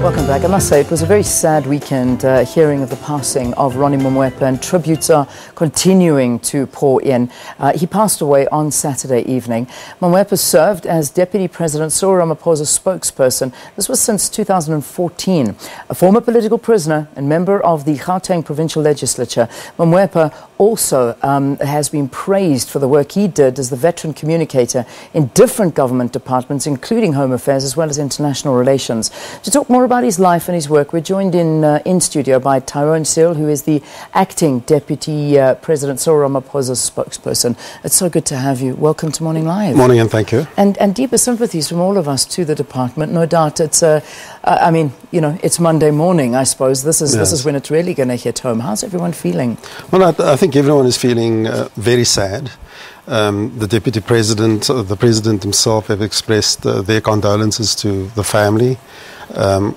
Welcome back. I must say it was a very sad weekend hearing of the passing of Ronnie Mamoepa, and tributes are continuing to pour in. He passed away on Saturday evening. Mamoepa served as Deputy President Cyril Ramaphosa's spokesperson. This was since 2014. A former political prisoner and member of the Gauteng Provincial Legislature, Mamoepa also has been praised for the work he did as the veteran communicator in different government departments, including Home Affairs as well as International Relations. To talk more about his life and his work, we're joined in studio by Tyrone Seale, who is the acting Deputy President Cyril Ramaphosa's spokesperson. It's so good to have you. Welcome to Morning Live. Morning, and thank you. And deeper sympathies from all of us to the department. No doubt it's, I mean, you know, it's Monday morning, I suppose. This is when it's really going to hit home. How's everyone feeling? Well, I think everyone is feeling very sad. The Deputy President, the President himself have expressed their condolences to the family,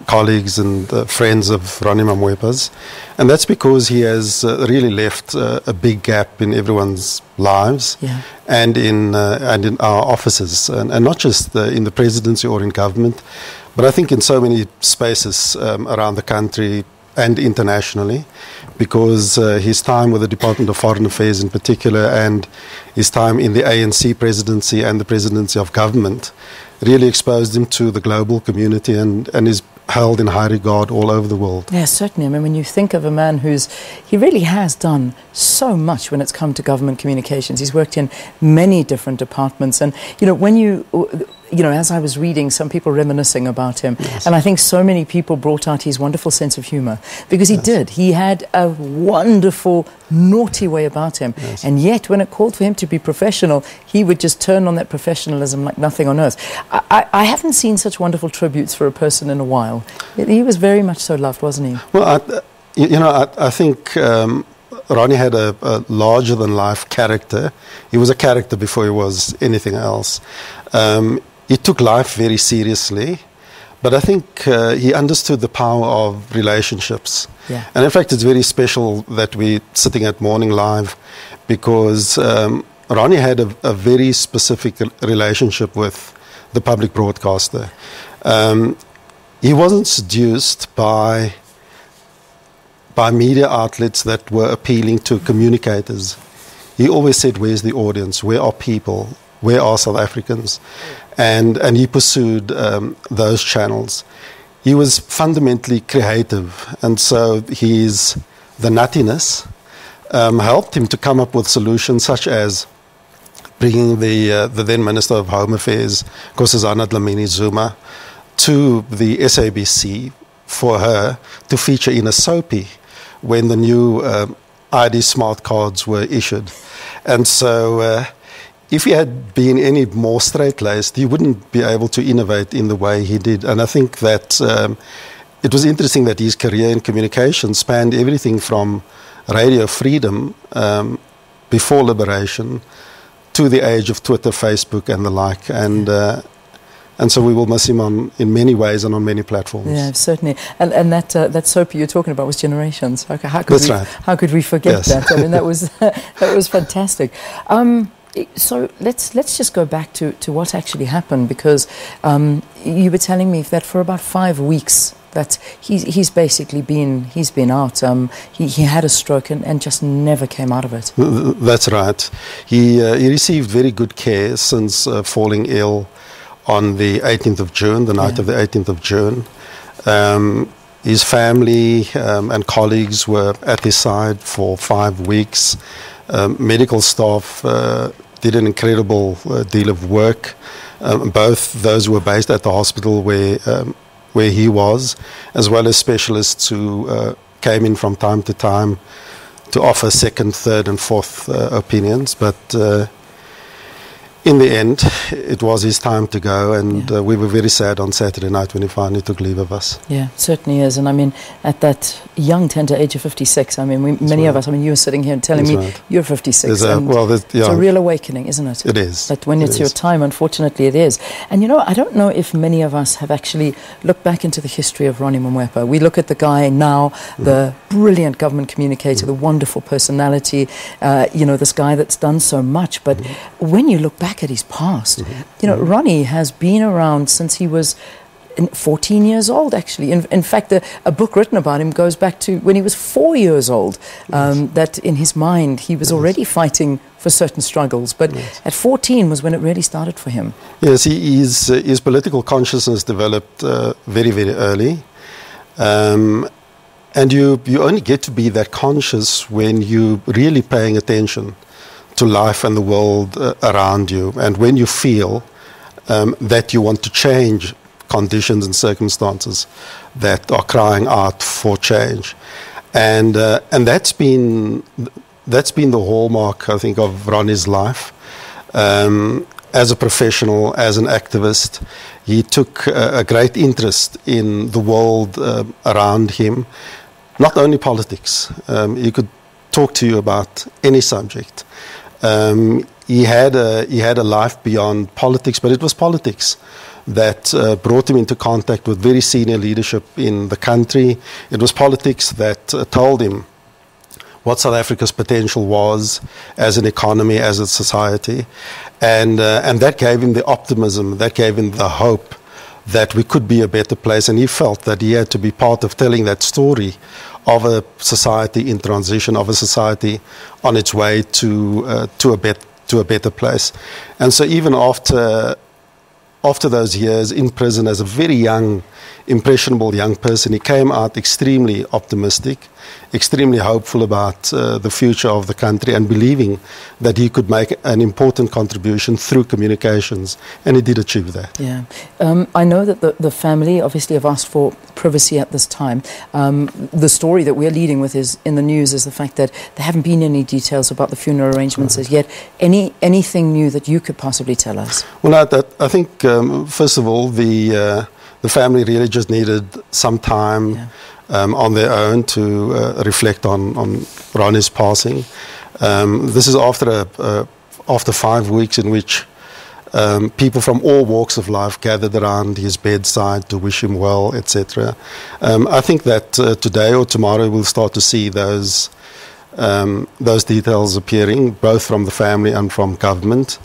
colleagues and friends of Ronnie Mamoepa's. And that's because he has really left a big gap in everyone's lives, and in our offices, and not just in the presidency or in government, but I think in so many spaces around the country and internationally, because his time with the Department of Foreign Affairs in particular, and his time in the ANC presidency and the presidency of government really exposed him to the global community and is held in high regard all over the world. Yeah, certainly. I mean, when you think of a man he really has done so much when it's come to government communications. He's worked in many different departments, and, you know, when you know, as I was reading, some people reminiscing about him, and I think so many people brought out his wonderful sense of humor, because he had a wonderful, naughty way about him, and yet when it called for him to be professional, he would just turn on that professionalism like nothing on earth. I haven't seen such wonderful tributes for a person in a while. He was very much so loved, wasn't he? Well, I think Ronnie had a larger-than-life character. He was a character before he was anything else. He took life very seriously, but I think he understood the power of relationships. Yeah. And in fact, it's very special that we're sitting at Morning Live, because Ronnie had a very specific relationship with the public broadcaster. He wasn't seduced by media outlets that were appealing to communicators. He always said, where's the audience? Where are people? Where are South Africans? And he pursued those channels. He was fundamentally creative, and so the nuttiness helped him to come up with solutions such as bringing the then Minister of Home Affairs, Nkosazana Dlamini Zuma, to the SABC for her to feature in a soapie when the new ID smart cards were issued. And so if he had been any more straight-laced, he wouldn't be able to innovate in the way he did. And I think that it was interesting that his career in communication spanned everything from radio freedom before liberation to the age of Twitter, Facebook, and the like. And so we will miss him in many ways and on many platforms. Yeah, certainly. And that soap you're talking about was Generations. Okay, how could we forget that? I mean, that was fantastic. So let's just go back to what actually happened, because you were telling me that for about 5 weeks that he's basically been out. He had a stroke and just never came out of it. That's right. He received very good care since falling ill on the 18th of June, the night of the 18th of June. His family and colleagues were at his side for 5 weeks. Medical staff did an incredible deal of work. Both those who were based at the hospital where he was, as well as specialists who came in from time to time to offer second, third and fourth opinions. But in the end, it was his time to go, and we were very sad on Saturday night when he finally took leave of us. Yeah, certainly is. And I mean, at that young, tender age of 56, I mean, many of us, I mean, you were sitting here and telling me you're 56. It's a real awakening, isn't it? It is. But when it's your time, unfortunately, it is. And, you know, I don't know if many of us have actually looked back into the history of Ronnie Mamoepa. We look at the guy now, the brilliant government communicator, the wonderful personality, you know, this guy that's done so much. But when you look back at his past, you know, Ronnie has been around since he was 14 years old, actually. In fact, a book written about him goes back to when he was 4 years old, that in his mind he was already fighting for certain struggles. But at 14 was when it really started for him. Yes, his political consciousness developed very, very early. And you only get to be that conscious when you're really paying attention to life and the world around you, and when you feel that you want to change conditions and circumstances that are crying out for change. And that's been the hallmark, I think, of Ronnie's life. As a professional, as an activist, he took a great interest in the world around him, not only politics. He could talk to you about any subject. He had a life beyond politics, but it was politics that brought him into contact with very senior leadership in the country. It was politics that told him what South Africa's potential was as an economy, as a society, and that gave him the optimism, that gave him the hope that we could be a better place, and he felt that he had to be part of telling that story of a society in transition, of a society on its way to a better place. And so even after those years in prison as a very young, impressionable young person, he came out extremely optimistic, extremely hopeful about the future of the country, and believing that he could make an important contribution through communications, and he did achieve that. Yeah. I know that the family obviously have asked for privacy at this time. The story that we're leading with is in the news is the fact that there haven't been any details about the funeral arrangements as yet. Anything new that you could possibly tell us? Well, I think, first of all, the family really just needed some time on their own to reflect on Ronnie's passing. This is after 5 weeks in which people from all walks of life gathered around his bedside to wish him well, etc. I think that today or tomorrow we'll start to see those details appearing, both from the family and from government.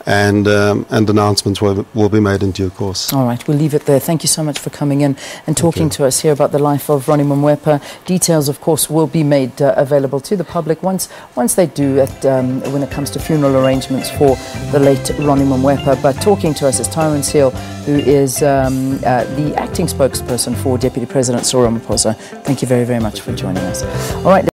And announcements will be made in due course. All right, we'll leave it there. Thank you so much for coming in and talking to us here about the life of Ronnie Mamoepa. Details, of course, will be made available to the public once they do when it comes to funeral arrangements for the late Ronnie Mamoepa. But talking to us is Tyrone Seale, who is the acting spokesperson for Deputy President Cyril Ramaphosa. Thank you very, very much for joining us. All right.